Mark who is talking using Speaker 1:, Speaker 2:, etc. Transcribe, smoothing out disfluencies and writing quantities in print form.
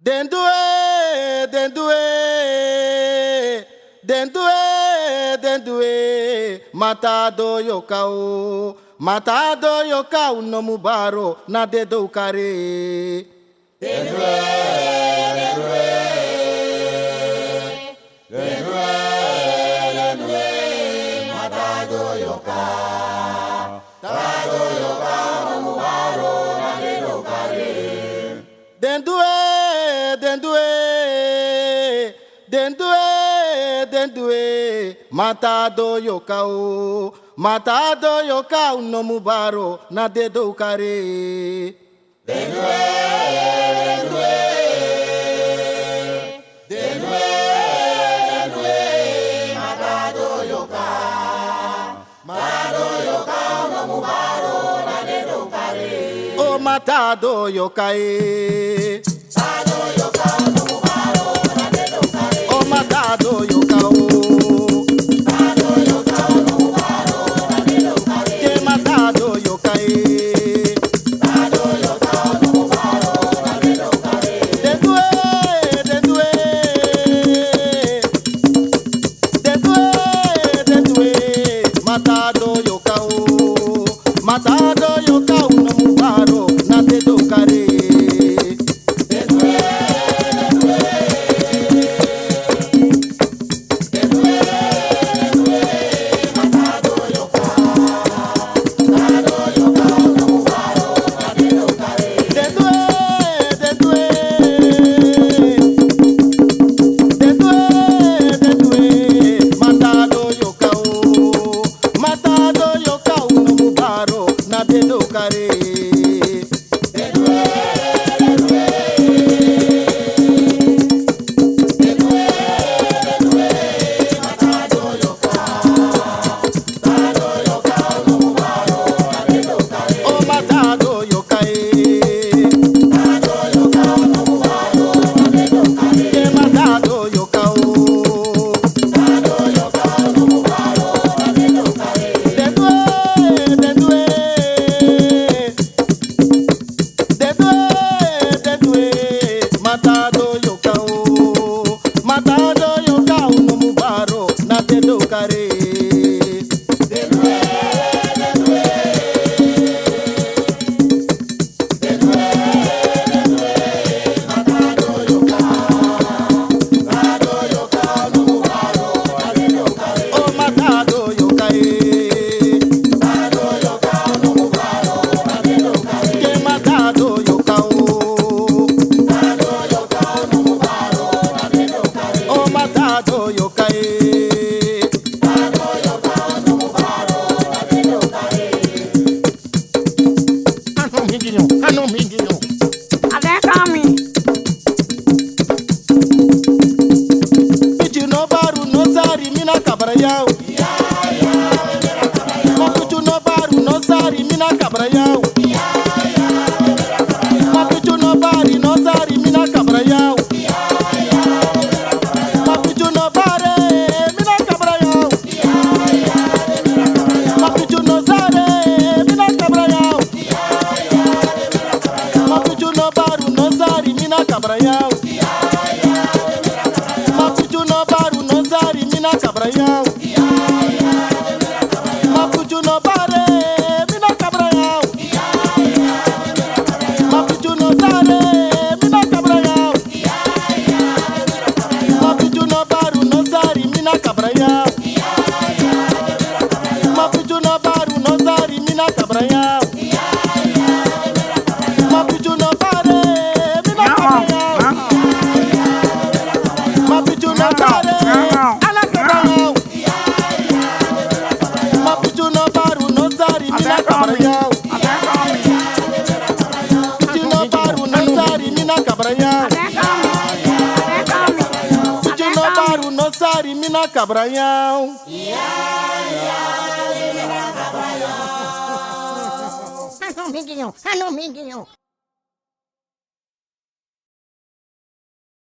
Speaker 1: Dendue, dendue, dendue, dendue, matado yokao no mubaro na dedo kare.
Speaker 2: Dendue, dendue, dendue, dendue, matado yokao no mubaro na dedo kare.
Speaker 1: Dendue, dendue, dendue, dendue, matado yokao no mubaro na dedo kare.
Speaker 2: Dendue, dendue, dendue, dendue, matado yokao no mubaro na dedo kare.
Speaker 1: Oh, matado yokai. Matado yokao, que matado yokai, dendue, dendue, dendue, dendue, matado yokao no mubaro na dedo kare. Cabrão.
Speaker 3: Ah, não, Miguinho.